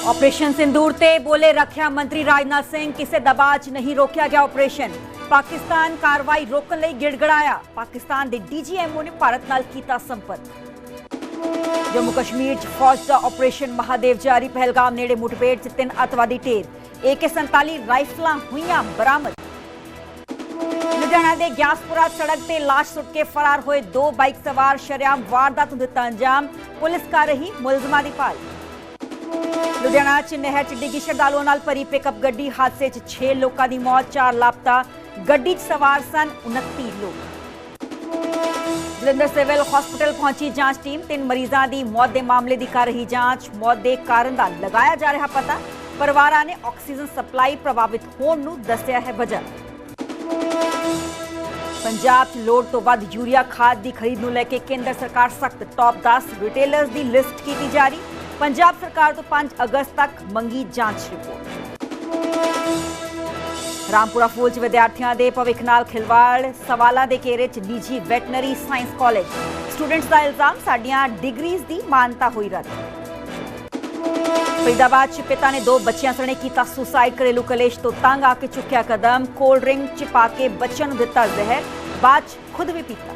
Operation सिंदूर ते बोले रक्षा मंत्री राजनाथ सिंह, किसे दबाव 'ਚ नहीं रोकया गया ऑपरेशन। पाकिस्तान कार्रवाई रोकਣ ਲਈ गिड़गड़ाया। पाकिस्तान के डीजीएमओ ने भारत नाल कीता संपर्क। जम्मू कश्मीर 'ਚ फौज का ऑपरेशन महादेव जारी। पहलगाम नेड़े मुठभेड़ 'ਚ 3 अतवादी ढेर। AK-47 राइफलां हुईयां बरामद। लुधियाना के ग्यासपुरा सड़क से लाश सुट के फरार हुए 2 बाइक सवार शरेआम वारदात नूं दिता अंजाम। पुलिस कर रही मुलजमां दी भाल। लुधियाना च नहर च डिगी श्रद्धालुओं नाल भरी पिकअप गड्डी। हादसे च 6 लोगों की मौत, 4 लापता। गड्डी च सवार सन 29 लोग। जलंधर सिविल हॉस्पिटल पहुंची जांच टीम। 3 मरीजों की मौत के मामले की कर रही जांच। मौत के कारण का लगाया जा रहा पता। परिवार ने ऑक्सीजन सप्लाई प्रभावित होने नूं दस्सिया है वजह। पंजाब च लोड़ तो वध यूरिया खाद की खरीद नूं लैके केंद्र सरकार सख्त। टॉप 10 रिटेलर्स की लिस्ट की जारी। पंजाब सरकार तो 5 अगस्त तक मंगी जांच रिपोर्ट। रामपुरा फूल च विद्यार्थियों के भविख नाल खिलवाड़। सवालों के घेरे च निजी वैटनरी साइंस कॉलेज। स्टूडेंट्स का इल्जाम, साडियां डिग्रीज की मानता हुई रद्द। फरीदाबाद च पिता ने 2 बच्चियां सने कीता सुसाइड। घरेलू कलेश तो तंग आके चुक्या कदम। कोल्ड ड्रिंक च पा के बच्चों नूं दिता जहर, बाद च खुद भी पीता।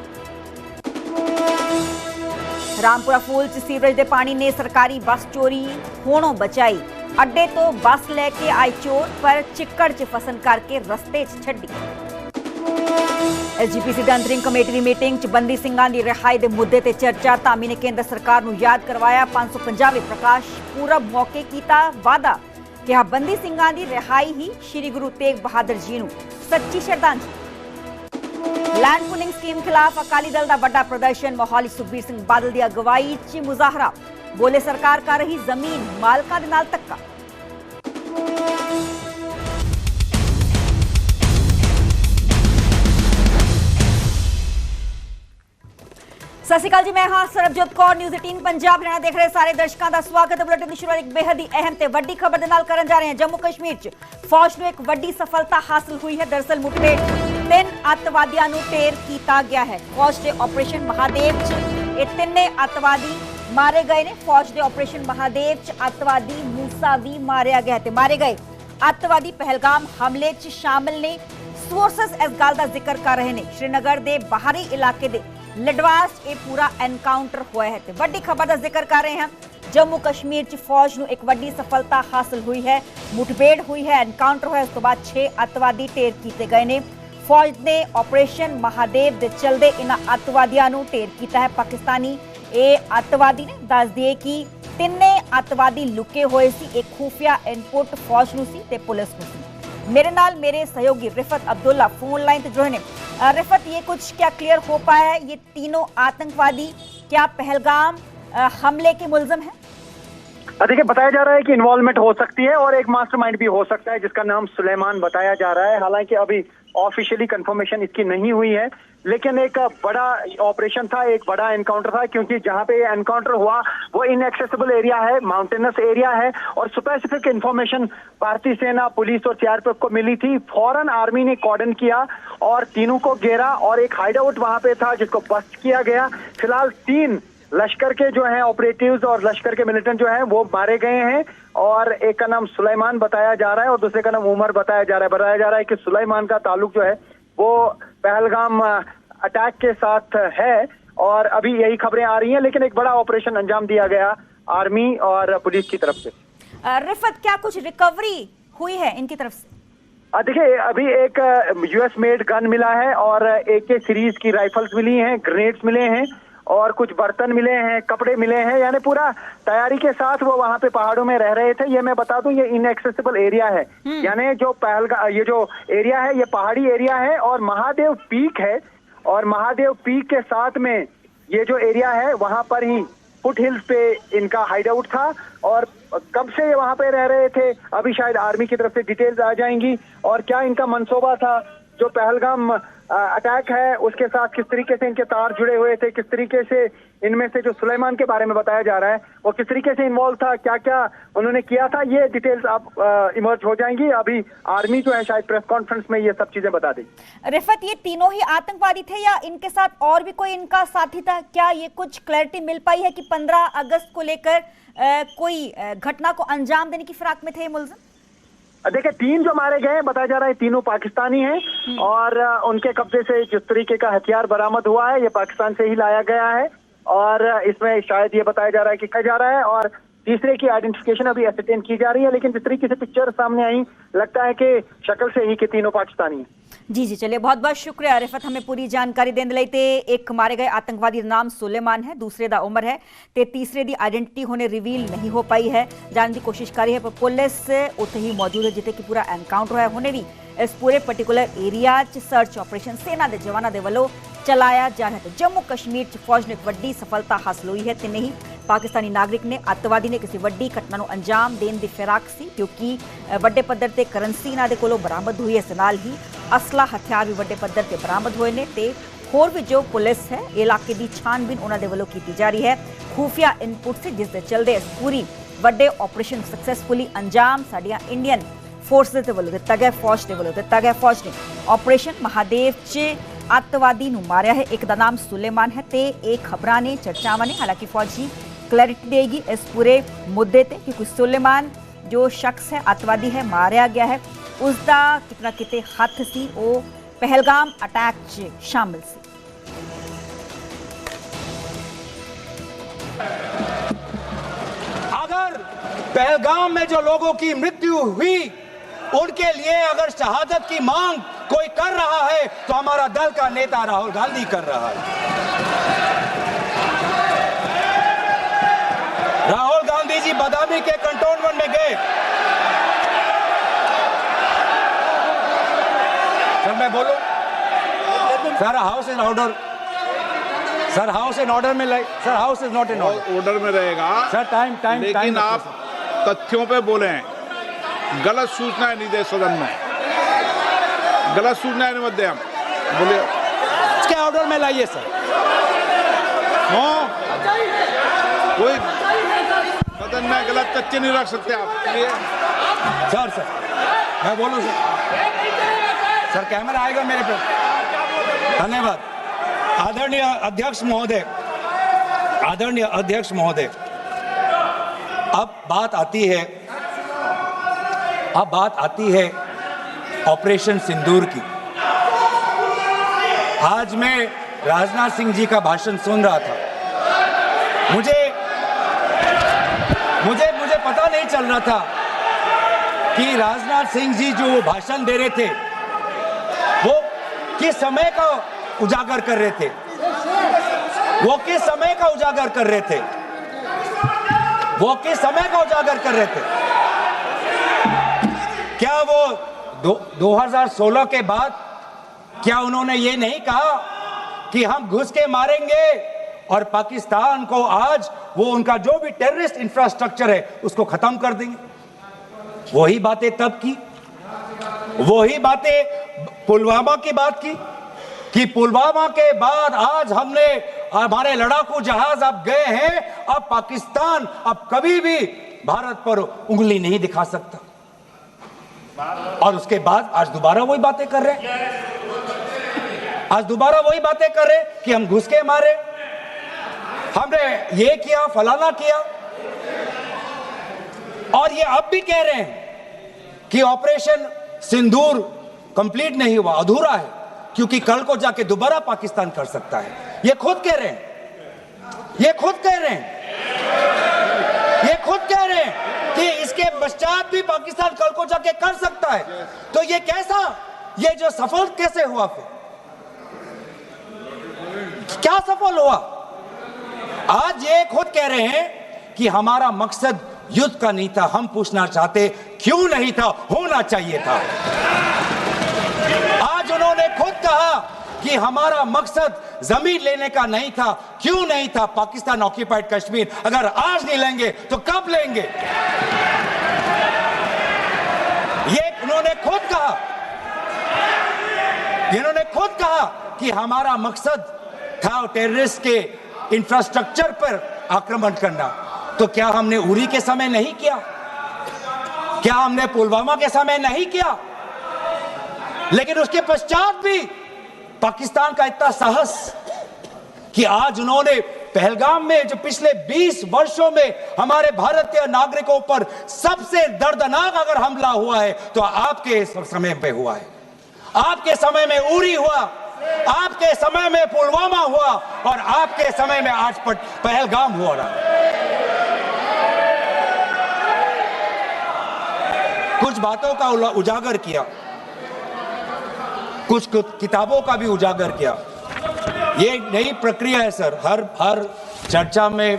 रामपुरा फूल च सीवरेज के पानी ने सरकारी बस चोरी होनों बचाई। अड्डे तो बस लेके आए चोर, पर चिक्कड़ च फसन करके रस्ते च छड्डी। SGPC की अंतरिम कमेटी की मीटिंग च बंदी सिंघां की रिहाई के मुद्दे ते चर्चा। धामी ने केंद्र सरकार नूं याद करवाया 550वें प्रकाश पूरब मौके कीता वादा। कहा बंदी सिंघां की रिहाई ही श्री गुरु तेग बहादुर जी नूं सच्ची श्रद्धांजलि। लैंड पूलिंग स्कीम खिलाफ अकाली दल का बड़ा प्रदर्शन। मोहाली सुखबीर सिंह बादल की अगवाई च मुजाहरा। बोले सरकार कर रही जमीन मालकां दे नाल धक्का। सत श्री अकाल जी, मैं हाँ सरबजोत कौर। न्यूज़ 18 पंजाब हरियाणा देख रहे सारे दर्शकों का स्वागत है। बुलेटिन की शुरुआत एक बेहद ही अहम ते वड्डी खबर दे नाल करन जा रहे हैं। जम्मू कश्मीर च फौज नूं एक वड्डी सफलता हासिल हुई है। दरअसल मुठभेड़ 3 अतवादियों नूं ढेर किया गया है। फौज के ऑपरेशन महादेव च ये 3 अतवादी मारे गए ने। फौज के ऑपरेशन महादेव च अतवादी मूसा भी मारिया गया ते मारे गए अतवादी पहलगाम हमले च शामिल ने। सोर्सेस इस गल का जिक्र कर रहे हैं। श्रीनगर के बाहरी इलाके दे लडवास ये पूरा एनकाउंटर हुआ है। तो वड्डी खबर का जिक्र कर रहे हैं। जम्मू कश्मीर च फौज नूं एक वड्डी सफलता हासिल हुई है। मुठभेड़ हुई है, एनकाउंटर हुआ। इस तो बाद 6 अतवादी ढेर किए गए ने। फौज ने ऑपरेशन महादेव के चलते इन्हां अतवादियों नूं ढेर किया है। पाकिस्तानी ये अतवादी ने दस दिए कि 3 अतवादी लुके हुए सी। एक खुफिया इनपुट फौज नूं सी ते पुलिस नूं सी। मेरे नाल मेरे सहयोगी रिफत अब्दुल्ला फोन लाइन पर जुड़े ने। रिफत, ये कुछ क्या क्लियर हो पाया है? ये तीनों आतंकवादी क्या पहलगाम हमले के मुलजिम हैं? देखिए, बताया जा रहा है कि इन्वॉल्वमेंट हो सकती है और एक मास्टरमाइंड भी हो सकता है जिसका नाम सुलेमान बताया जा रहा है। हालांकि अभी ऑफिशियली कंफर्मेशन इसकी नहीं हुई है, लेकिन एक बड़ा ऑपरेशन था, एक बड़ा एनकाउंटर था, क्योंकि जहां पे एनकाउंटर हुआ वो इनएक्सेसिबल एरिया है, माउंटेनस एरिया है और स्पेसिफिक इंफॉर्मेशन भारतीय सेना, पुलिस और CRPF को मिली थी। फौरन आर्मी ने कॉर्डन किया और तीनों को घेरा और एक हाइडआउट वहां पे था जिसको बस्ट किया गया। फिलहाल 3 लश्कर के जो हैं ऑपरेटिव्स और लश्कर के मिलिटेंट जो हैं वो मारे गए हैं और एक का नाम सुलेमान बताया जा रहा है और दूसरे का नाम उमर बताया जा रहा है। बताया जा रहा है कि सुलेमान का ताल्लुक जो है वो पहलगाम अटैक के साथ है और अभी यही खबरें आ रही हैं, लेकिन एक बड़ा ऑपरेशन अंजाम दिया गया आर्मी और पुलिस की तरफ से। रिफत, क्या कुछ रिकवरी हुई है इनकी तरफ से? देखिए, अभी एक US मेड गन मिला है और AK सीरीज की राइफल्स मिली हैं, ग्रेनेड्स मिले हैं और कुछ बर्तन मिले हैं, कपड़े मिले हैं। यानी पूरा तैयारी के साथ वो वहां पे पहाड़ों में रह रहे थे। ये मैं बता दूं, ये इनएक्सेसिबल एरिया है। यानी जो ये जो एरिया है ये पहाड़ी एरिया है और महादेव पीक है और महादेव पीक के साथ में ये जो एरिया है वहां पर ही फुट हिल्स पे इनका हाइडआउट था और कब से ये वहां पे रह रहे थे अभी शायद आर्मी की तरफ से डिटेल्स आ जाएंगी और क्या इनका मंसूबा था, जो पहलगाम अटैक है उसके साथ किस तरीके से इनके तार जुड़े हुए थे, किस तरीके से इनमें से जो सुलेमान के बारे में बताया जा रहा है वो किस तरीके से इन्वॉल्व था, क्या क्या उन्होंने किया था, ये डिटेल्स आप इमर्ज हो जाएंगी। अभी आर्मी जो है शायद प्रेस कॉन्फ्रेंस में ये सब चीजें बता देगी। रिफत, ये तीनों ही आतंकवादी थे या इनके साथ और भी कोई इनका साथी था? क्या ये कुछ क्लैरिटी मिल पाई है कि 15 अगस्त को लेकर कोई घटना को अंजाम देने की फिराक में थे ये मुलजिम? देखिए, 3 जो मारे गए बताया जा रहा है तीनों पाकिस्तानी हैं और उनके कब्जे से जिस तरीके का हथियार बरामद हुआ है ये पाकिस्तान से ही लाया गया है और इसमें शायद ये बताया जा रहा है कि क्या जा रहा है और तीसरे की आइडेंटिफिकेशन अभी एसरटेन की जा रही है, लेकिन जिस तरीके से पिक्चर सामने आई लगता है कि शक्ल से ही कि तीनों पाकिस्तानी हैं। जी जी, चलिए बहुत बहुत शुक्रिया रिफत, हमें पूरी जानकारी देने ਲਈ ਤੇ एक मारे गए आतंकवादी का नाम सुलेमान है, दूसरे दा उमर है ਤੇ तीसरे दी आइडेंटिटी होने रिवील नहीं हो पाई है। जानने की कोशिश कर रही है पर पुलिस उत्थे ही मौजूद है जिथे कि पूरा एनकाउंटर है होने भी इस पूरे पर्टिकुलर एरिया च सर्च ऑपरेशन सेना के जवानों के वालों चलाया जा रहा है। जम्मू कश्मीर च फौज ने एक वड्डी सफलता हासिल हुई है ते नहीं पाकिस्तानी नागरिक ने अतवादी ने किसी वड्डी घटना को अंजाम देने की फिराक सी, क्योंकि वड्डे पद्धर ते करंसी इन्हां दे कोलों बरामद हुई है, इस नाल ही असला हथियार भी वड्डे पद्धर ते बरामद हुए ने ते होर भी जो पुलिस है इलाके की छानबीन उन्हां दे वल्लों की जा रही है खुफिया इनपुट से, जिसके चलते इस पूरी वड्डे ऑपरेशन सक्सैसफुली अंजाम साडियां इंडियन फोर्सेस के वालों दिता गया, फौज के वालों दिता गया। फौज ने ऑपरेशन महादेव च अतवादी नूं मारिया है, एक दा नाम सुलेमान है ते एक खबरां ने चर्चावां ने, हालांकि फौजी क्लैरिटी देगी इस पूरे मुद्दे ते क्योंकि सुलेमान जो शख्स है अतवादी है मारिया गया है उसका कितना किते हथ सी वो पहलगाम अटैक च शामिल सी। अगर पहलगाम में जो लोगों की मृत्यु हुई उनके लिए अगर शहादत की मांग कोई कर रहा है तो हमारा दल का नेता राहुल गांधी कर रहा है। राहुल गांधी जी बदामी के कंटोनमेंट में गए। सर मैं बोलूं? Sir house in order, sir house in order में sir house is not in order में रहेगा सर। टाइम लेकिन आप तथ्यों पे बोले, गलत सूचनाएं नहीं दे सदन में, गलत सूचनाएं नहीं मत दे। हम बोलिए इसके ऑर्डर में लाइए सर। कोई सदन में गलत तथ्य नहीं रख सकते आप। सर मैं बोलूं सर कैमरा आएगा मेरे पे। धन्यवाद आदरणीय अध्यक्ष महोदय, आदरणीय अध्यक्ष महोदय, अब बात आती है ऑपरेशन सिंदूर की। आज मैं राजनाथ सिंह जी का भाषण सुन रहा था, मुझे पता नहीं चल रहा था कि राजनाथ सिंह जी जो भाषण दे रहे थे वो किस समय का उजागर कर रहे थे, वो किस समय का उजागर कर रहे थे, वो किस समय का उजागर कर रहे थे। क्या वो 2016 के बाद क्या उन्होंने ये नहीं कहा कि हम घुस के मारेंगे और पाकिस्तान को आज वो उनका जो भी टेररिस्ट इंफ्रास्ट्रक्चर है उसको खत्म कर देंगे? वही बातें तब की, वही बातें पुलवामा की बात की कि पुलवामा के बाद आज हमने हमारे लड़ाकू जहाज अब गए हैं, अब पाकिस्तान अब कभी भी भारत पर उंगली नहीं दिखा सकता। और उसके बाद आज दोबारा वही बातें कर रहे हैं, आज दोबारा वही बातें कर रहे हैं कि हम घुस के मारे, हमने ये किया फलाना किया। और ये अब भी कह रहे हैं कि ऑपरेशन सिंदूर कंप्लीट नहीं हुआ, अधूरा है, क्योंकि कल को जाके दोबारा पाकिस्तान कर सकता है। ये खुद कह रहे हैं, ये खुद कह रहे हैं, ये खुद कह रहे हैं कि इसके पश्चात भी पाकिस्तान कल को जाके कर सकता है। तो ये कैसा, ये जो सफल कैसे हुआ, फिर क्या सफल हुआ? आज ये खुद कह रहे हैं कि हमारा मकसद युद्ध का नहीं था। हम पूछना चाहते क्यों नहीं था, होना चाहिए था। आज उन्होंने खुद कहा कि हमारा मकसद जमीन लेने का नहीं था। क्यों नहीं था? पाकिस्तान ऑक्यूपाइड कश्मीर अगर आज नहीं लेंगे तो कब लेंगे? ये उन्होंने खुद कहा। जिन्होंने खुद कहा कि हमारा मकसद था टेररिस्ट के इंफ्रास्ट्रक्चर पर आक्रमण करना। तो क्या हमने उरी के समय नहीं किया? क्या हमने पुलवामा के समय नहीं किया? लेकिन उसके पश्चात भी पाकिस्तान का इतना साहस कि आज उन्होंने पहलगाम में जो पिछले 20 वर्षों में हमारे भारतीय नागरिकों पर सबसे दर्दनाक अगर हमला हुआ है तो आपके समय पे हुआ है। आपके समय में उरी हुआ, आपके समय में पुलवामा हुआ और आपके समय में आज पहलगाम हो रहा है। कुछ बातों का उजागर किया, कुछ किताबों का भी उजागर किया। ये नई प्रक्रिया है सर, हर चर्चा में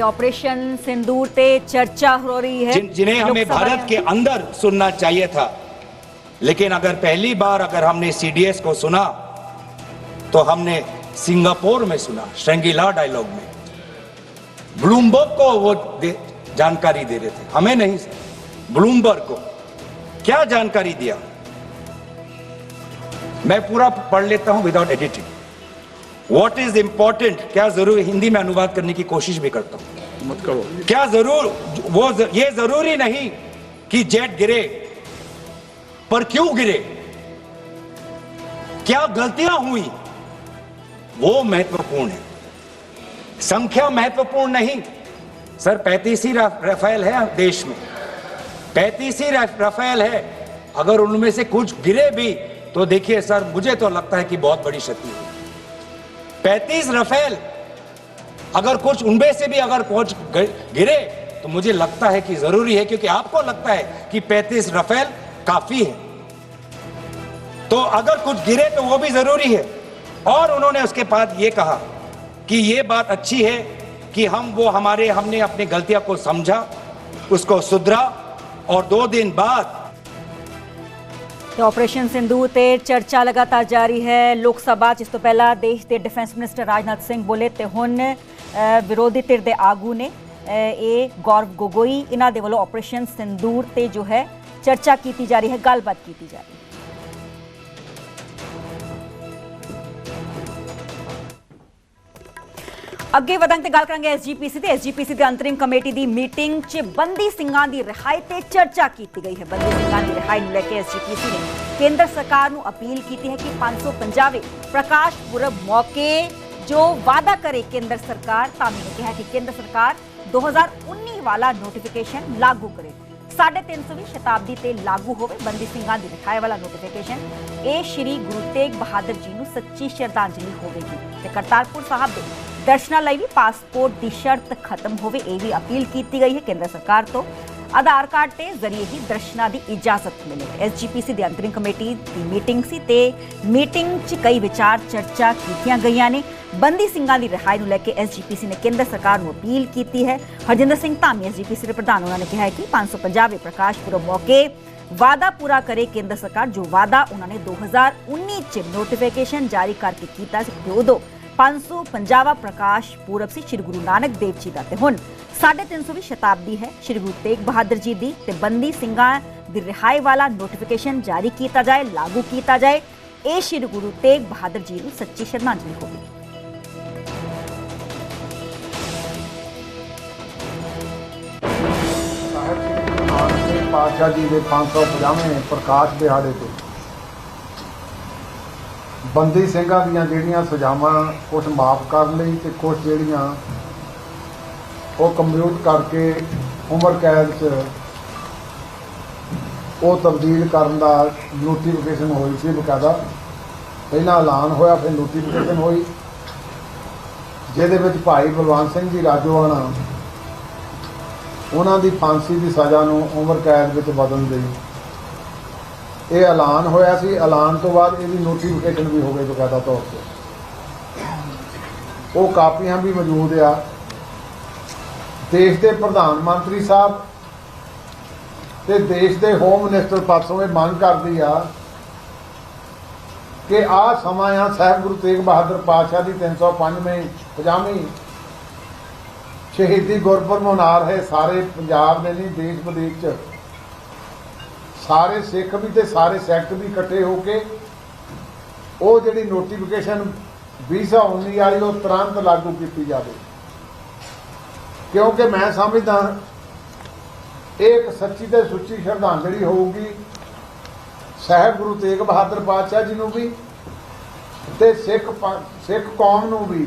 ऑपरेशन सिंदूर पे चर्चा हो रही है, जिन्हें हमें भारत के अंदर सुनना चाहिए था। लेकिन अगर पहली बार अगर हमने सीडीएस को सुना तो हमने सिंगापुर में सुना, श्रृंगला डायलॉग में। ब्लूमबर्ग को वो जानकारी दे रहे थे, हमें नहीं सर। ब्लूमबर्ग को क्या जानकारी दिया? मैं पूरा पढ़ लेता हूं without editing. What is important, क्या जरूरी, हिंदी में अनुवाद करने की कोशिश भी करता हूं, मत करो। क्या ये जरूरी नहीं कि जेट गिरे, पर क्यों गिरे, क्या गलतियां हुई, वो महत्वपूर्ण है। संख्या महत्वपूर्ण नहीं सर। 35 ही राफेल है देश में, 35 ही राफेल है। अगर उनमें से कुछ गिरे भी तो देखिए सर, मुझे तो लगता है कि बहुत बड़ी क्षति हुई। 35 राफेल, अगर कुछ उनमें से भी अगर कुछ गिरे तो मुझे लगता है कि जरूरी है, क्योंकि आपको लगता है कि 35 राफेल काफी है, तो अगर कुछ गिरे तो वो भी जरूरी है। और उन्होंने उसके बाद ये कहा कि ये बात अच्छी है कि हमने अपनी गलतियां को समझा, उसको सुधरा, और 2 दिन बाद ऑपरेशन सिंदूर ते चर्चा लगातार जारी है। लोक सभा जिस तो पहला देश के डिफेंस मिनिस्टर राजनाथ सिंह बोले ते हुण विरोधी धिर दे आगू ने गौरव गोगोई, इन्हां दे वल्लों ऑपरेशन सिंदूर ते जो है चर्चा की जा रही है, गलबात की जा रही है। ਅੱਗੇ ਵਧਾਂਗੇ ਤੇ ਗੱਲ ਕਰਾਂਗੇ ਐਸਜੀਪੀਸੀ ਤੇ। ਐਸਜੀਪੀਸੀ ਦੀ ਅੰਤਰਿਮ ਕਮੇਟੀ ਦੀ ਮੀਟਿੰਗ 'ਚ ਬੰਦੀ ਸਿੰਘਾਂ ਦੀ ਰਿਹਾਈ ਤੇ ਚਰਚਾ ਕੀਤੀ ਗਈ ਹੈ। ਬੰਦੀ ਸਿੰਘਾਂ ਦੀ ਰਿਹਾਈ ਨੂੰ ਲੈ ਕੇ ਐਸਜੀਪੀਸੀ ਨੇ ਕੇਂਦਰ ਸਰਕਾਰ ਨੂੰ ਅਪੀਲ ਕੀਤੀ ਹੈ ਕਿ 550ਵੇਂ ਪ੍ਰਕਾਸ਼ ਪੁਰਬ ਮੌਕੇ ਜੋ ਵਾਅਦਾ ਕਰੇ ਕੇਂਦਰ ਸਰਕਾਰ। ਧਾਮੀ ਨੇ ਕਿਹਾ ਕਿ ਕੇਂਦਰ ਸਰਕਾਰ 2019 ਵਾਲਾ ਨੋਟੀਫਿਕੇਸ਼ਨ ਲਾਗੂ ਕਰੇ। 350ਵੀਂ ਸ਼ਤਾਬਦੀ ਤੇ ਲਾਗੂ ਹੋਵੇ ਬੰਦੀ ਸਿੰਘਾਂ ਦੀ ਰਿਹਾਈ ਵਾਲਾ ਨੋਟੀਫਿਕੇਸ਼ਨ। ਇਹ ਸ਼੍ਰੀ ਗੁਰੂ ਤੇਗ ਬਹਾਦਰ ਜੀ ਨੂੰ ਸੱਚੀ ਸ਼ਰਧਾਂਜਲੀ ਹੋਵੇਗੀ ਤੇ ਕਰਤਾਰਪੁਰ ਸਾਹਿਬ ਦੇ ਦਰਸ਼ਨਾਂ ਲਈ ਵੀ ਪਾਸਪੋਰਟ ਦੀ ਸ਼ਰਤ ਖਤਮ ਹੋਵੇ, ਇਹ ਵੀ ਅਪੀਲ ਕੀਤੀ ਗਈ ਹੈ ਕੇਂਦਰ ਸਰਕਾਰ ਤੋਂ। ਆਧਾਰ ਕਾਰਡ ਦੇ ਜ਼ਰੀਏ ਹੀ ਦਰਸ਼ਨਾਂ ਦੀ ਇਜਾਜ਼ਤ ਮਿਲੇ। ਐਸਜੀਪੀਸੀ ਦੀ ਅੰਤਰਿਮ ਕਮੇਟੀ ਦੀ ਮੀਟਿੰਗ ਸੀ ਤੇ ਮੀਟਿੰਗ 'ਚ ਕਈ ਵਿਚਾਰ ਚਰਚਾ ਕੀਤੀਆਂ ਗਈਆਂ ਨੇ। ਬੰਦੀ ਸਿੰਘਾਂ ਦੀ ਰਿਹਾਈ ਨੂੰ ਲੈ ਕੇ ਐਸਜੀਪੀਸੀ ਨੇ ਕੇਂਦਰ ਸਰਕਾਰ ਨੂੰ ਅਪੀਲ ਕੀਤੀ ਹੈ। ਹਰਜਿੰਦਰ ਸਿੰਘ ਧਾਮੀ ਐਸਜੀਪੀਸੀ ਦੇ ਪ੍ਰਧਾਨ, ਉਹਨਾਂ ਨੇ ਕਿਹਾ ਹੈ ਕਿ 550ਵੇਂ ਪ੍ਰਕਾਸ਼ ਪੁਰਬ ਮੌਕੇ वादा पूरा करे केंद्र सरकार। जो वादा उन्होंने 2019 च नोटिफिकेशन जारी करके किया उदों 550वां प्रकाश पूरब से श्री गुरु नानक देव जी का। हुण 350वीं शताब्दी है श्री गुरु तेग बहादुर जी की, ते बंदी ਸਿੰਘਾਂ ਦੀ रिहाई वाला नोटिफिकेशन जारी किया जाए, लागू किया जाए। ये श्री गुरु तेग बहादुर जी को सच्ची श्रद्धांजलि होगी। पातशाह जी के 550वें प्रकाश दिहाड़े तो बंदी ਸਿੰਘਾਂ ਦੀਆਂ ਜਿਹੜੀਆਂ ਸਜ਼ਾਵਾਂ ਕੁਝ ਮਾਫ ਕਰ ਲਈ ਤੇ ਕੁਝ ਜਿਹੜੀਆਂ ਉਹ ਕੰਪਿਊਟ ਕਰਕੇ ਉਮਰ ਕੈਦ 'ਚ ਉਹ ਤਬਦੀਲ ਕਰਨ ਦਾ ਨੋਟੀਫਿਕੇਸ਼ਨ ਹੋਈ ਸੀ। ਬਕਾਇਦਾ ਪਹਿਲਾਂ ਐਲਾਨ ਹੋਇਆ, ਫਿਰ ਨੋਟੀਫਿਕੇਸ਼ਨ ਹੋਈ, ਜਿਹਦੇ ਵਿੱਚ ਭਾਈ ਬਲਵੰਤ ਸਿੰਘ ਜੀ ਰਾਜੋਆਣਾ ਉਹਨਾਂ ਦੀ ਫਾਂਸੀ ਦੀ ਸਜ਼ਾ ਨੂੰ ਉਮਰ ਕੈਦ ਵਿੱਚ ਬਦਲ ਦੀ ਇਹ ਐਲਾਨ ਹੋਇਆ ਸੀ। ਐਲਾਨ ਤੋਂ ਬਾਅਦ ਇਹਦੀ ਨੋਟੀਫਿਕੇਸ਼ਨ ਵੀ ਹੋ ਗਈ ਬਕਾਇਦਾ ਤੌਰ 'ਤੇ। ਉਹ ਕਾਪੀਆਂ ਵੀ ਮੌਜੂਦ ਆ। ਦੇਸ਼ ਦੇ ਪ੍ਰਧਾਨ ਮੰਤਰੀ ਸਾਹਿਬ ਤੇ ਦੇਸ਼ ਦੇ ਹੋਮ ਮਿਨਿਸਟਰ ਪਾਸੋਂ ਇਹ ਮੰਗ ਕਰਦੀ ਆ ਕਿ ਆਹ ਸਮਾਂ ਆ ਸਾਹਿਬ ਗੁਰੂ ਤੇਗ ਬਹਾਦਰ ਪਾਤਸ਼ਾਹ ਦੀ 350ਵੀਂ शहीदी गुरपुरब मना रहे सारे पंजाब ने नहीं देश विदेश च सारे सिख भी ते सारे सैक्ट भी इकट्ठे होके वो जिहड़ी नोटिफिकेशन 2019 वाली वो तुरंत लागू की जाए, क्योंकि मैं समझदा एक सच्ची ते सुच्ची श्रद्धांजलि होगी साहिब गुरु तेग बहादुर पातशाह जी नूं भी ते सिख कौम नूं भी।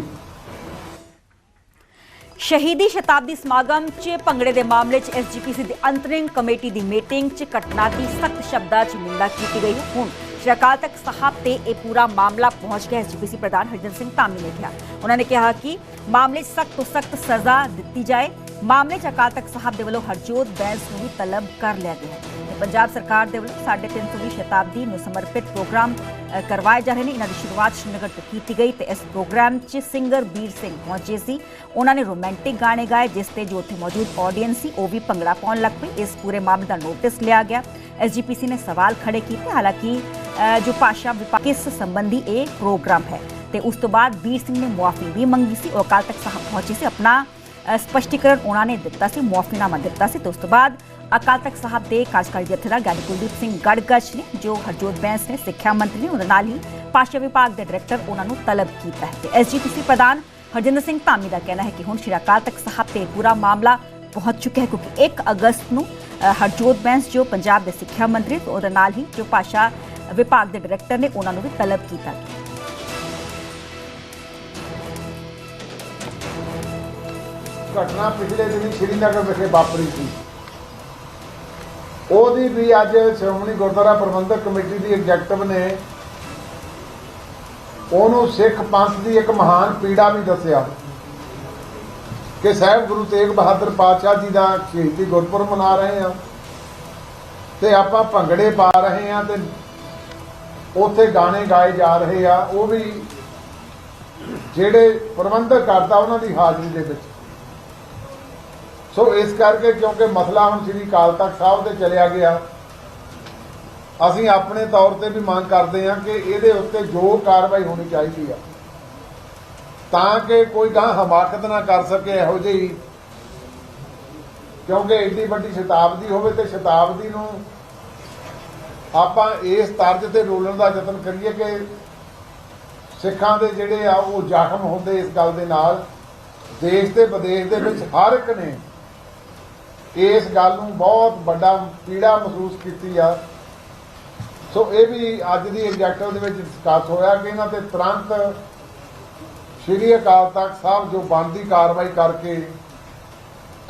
शहीदी शताब्दी समागम च भंगड़े के मामले च SGPC की अंतरिम कमेटी की मीटिंग च घटना की सख्त शब्दों च निंदा की गई। हुण श्री अकाल तख्त साहब ते यह पूरा मामला पहुंच गया। SGPC प्रधान हरजिंदर सिंह धामी ने कहा, उन्होंने कहा कि मामले सख्त तो सख्त सज़ा दी जाए। मामले च अकाल तख्त साहब के वालों हरजोत बैंस को भी तलब कर लिया गया है। पंजाब सरकार के वालों 350वीं शताब्दी में समर्पित प्रोग्राम करवाए जा रहे हैं। इन्हों की शुरुआत श्रीनगर तो की गई तो इस प्रोग्राम च सिंगर बीर सिंह पहुंचे सी, उन्होंने रोमांटिक गाने गाए जिससे जो उत्थे मौजूद ऑडियंस सी वो भी भंगड़ा पाउण लग पई। इस पूरे मामले का नोटिस लिया गया। SGPC ने सवाल खड़े किए, हालांकि जो भाषा विभाग किस संबंधी ये प्रोग्राम है तो उस तो बाद बीर सिंह ने मुआफ़ी भी मंगी सी और अकाल तख्त साहब पहुंचे से अपना स्पष्टीकरण उन्होंने दिता सी, मुआफ़ीनामा दिता सी। तो उस तो बाद अकाल तख्त साहब के कार्यकारी जथेदार ज्ञानी कुलदीप सिंह गड़गच ने जो हरजोत बैंस ने सिक्ख्या मंत्री ने उन्होंने नाल ही भाषा विभाग के डायरैक्टर उन्होंने तलब किया है। SGPC प्रधान हरजिंदर सिंह धामी का कहना है कि हुण श्री अकाल तख्त साहब से पूरा मामला पहुंच चुका है, क्योंकि 1 अगस्त को हरजोत बैंस जो पंजाब के सिक्ख्या मंत्री तो उहदे नाल ही जो भाषा विभाग के डायरैक्टर ने उन्होंने भी तलब किया गया। घटना पिछले दिन श्रीनगर विखे वापरी थी, ओदी भी अज श्रोमणी गुरुद्वारा प्रबंधक कमेटी की एग्जैक्टिव ने उन्होंने सिख पंथ की एक महान पीड़ा भी दसिया कि साहिब गुरु तेग बहादुर पातशाह जी का शहीदी गुरपुरब मना रहे हैं तो आपां भंगड़े पा रहे हैं तो उत्थे गाने गाए जा रहे हैं, वो भी जिहड़े प्रबंधक करता उन्होंने हाज़री दे विच। सो इस करके क्योंकि मसला हम श्री अकाल तख्त साहब से चलिया गया, असी अपने तौर पर भी मांग करते हैं कि ये उत्ते जो कार्रवाई होनी चाहिए ताकि कोई गां हमाकत ना कर सके यहो जी, क्योंकि एड्डी वड्डी शताब्दी होवे ते शताब्दी नूं आपां इस तर्ज ते रोलण दा यतन करिए कि सिखां दे जिहड़े आ वो जख्म होंदे इस गल दे नाल देश ते विदेश दे विच हर एक ने इस गल नूं बहुत बड़ा पीड़ा महसूस कीती आ। सो ये भी अज दी एग्जैक्टिव दे विच डिस्कस होया कि इन्हां ते तुरंत श्री अकाल तख्त साहब जो बनदी कार्रवाई करके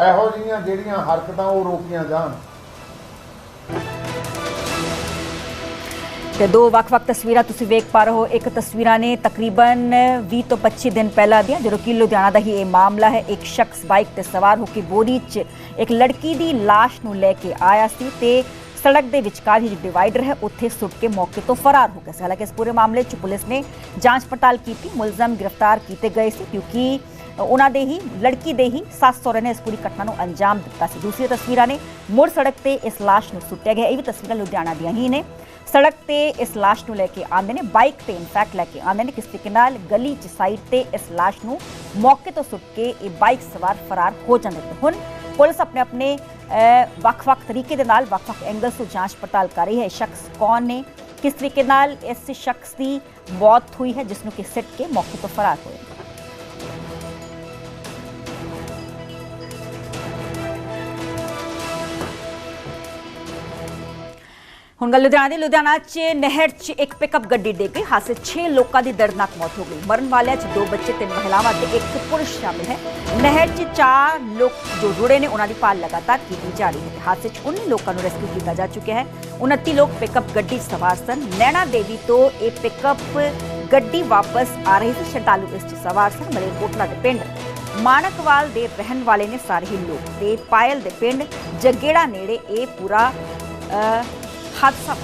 ਇਹੋ ਜਿਹੀਆਂ ਜਿਹੜੀਆਂ ਹਰਕਤਾਂ ਉਹ ਰੋਕੀਆਂ ਜਾਣ। ਤੇ ਦੋ ਵੱਖ-ਵੱਖ ਤਸਵੀਰਾਂ ਤੁਸੀਂ ਵੇਖ ਪਾ ਰਹੇ ਹੋ। ਇੱਕ ਤਸਵੀਰਾਂ ਨੇ ਤਕਰੀਬਨ 20 ਤੋਂ 25 ਦਿਨ ਪਹਿਲਾਂ ਦੀਆਂ, ਜਦੋਂ ਕਿ ਲੁਧਿਆਣਾ ਦਾ ਹੀ ਇਹ ਮਾਮਲਾ ਹੈ। ਇੱਕ ਸ਼ਖਸ ਬਾਈਕ ਤੇ ਸਵਾਰ ਹੋ ਕੇ ਬੋਰੀ 'ਚ ਇੱਕ ਲੜਕੀ ਦੀ ਲਾਸ਼ ਨੂੰ ਲੈ ਕੇ ਆਇਆ ਸੀ ਤੇ सड़क के विचकार ही जो डिवाइडर है उत्थे सुट के मौके तो फरार हो गया। हालांकि इस पूरे मामले च पुलिस ने जांच पड़ताल की थी, मुलजम गिरफ्तार किए गए थे क्योंकि उन्होंने ही लड़की दे ही सस सहुरे ने इस पूरी घटना को अंजाम दिता सी। दूसरी तस्वीरां ने मुड़ सड़क पर इस लाश को सुट्या गया। ये भी तस्वीरां लुधियाना दियां ही ने। सड़क पर इस लाश को लैके आते हैं, बाइक पर इनफैक्ट लैके आते हैं, किस तरीके नाल गली च साइड पर इस लाश को मौके तो सुट के ये बाइक सवार फरार हो जाते हैं। हुण पुलिस अपने अपने ਵੱਖ-ਵੱਖ तरीके ਦੇ ਨਾਲ ਵੱਖ-ਵੱਖ एंगल्स ਤੋਂ ਜਾਂਚ पड़ताल कर रही है। शख्स कौन ने, किस तरीके नाल इस शख्स की मौत हुई है जिसनों कि सिट के मौके तो फरार होए। ਹੁਣ ਗੱਲ ਲੁਧਿਆਣਾ 'ਚ ਨਹਿਰ 'ਚ ਇੱਕ ਪਿਕਅਪ ਗੱਡੀ ਡਿੱਗ ਗਈ। ਹਾਦਸੇ 6 ਲੋਕਾਂ ਦੀ ਦਰਦਨਾਕ ਮੌਤ ਹੋ ਗਈ। ਮਰਨ ਵਾਲਿਆਂ 'ਚ 2 ਬੱਚੇ 3 ਮਹਿਲਾਵਾਂ ਤੇ 1 ਪੁਰਸ਼ ਸ਼ਾਮਿਲ ਹੈ। ਨਹਿਰ 'ਚ 4 ਲੋਕ ਜੋ ਰੁੜੇ ਨੇ ਉਹਨਾਂ ਦੀ ਭਾਲ ਲਗਾਤਾਰ ਕੀਤੀ ਜਾ ਰਹੀ ਹੈ। ਹਾਦਸੇ 'ਚ 19 ਲੋਕਾਂ ਨੂੰ ਰੈਸਕਿਊ ਕੀਤਾ ਜਾ ਚੁੱਕਿਆ ਹੈ। 29 ਲੋਕ ਪਿਕਅਪ ਗੱਡੀ ਸਵਾਰ ਸਨ। ਨੈਣਾ ਦੇਵੀ ਤੋਂ ਇਹ ਪਿਕਅਪ ਗੱਡੀ ਵਾਪਸ ਆ ਰਹੀ ਸੀ। ਸ਼ਰਧਾਲੂ ਇਸ 'ਚ ਸਵਾਰ ਸਨ। ਮਲੇਰਕੋਟਲਾ ਦੇ ਪਿੰਡ ਮਾਨਕਵਾਲ ਦੇ ਰਹਿਣ ਵਾਲੇ ਨੇ ਸਾਰੇ ਹੀ ਲੋਕ ਤੇ ਪਾਇਲ ਦੇ ਪਿੰਡ ਜਗੇੜਾ ਨੇੜੇ ਇਹ ਪੂਰਾ ਹਾਦਸਾ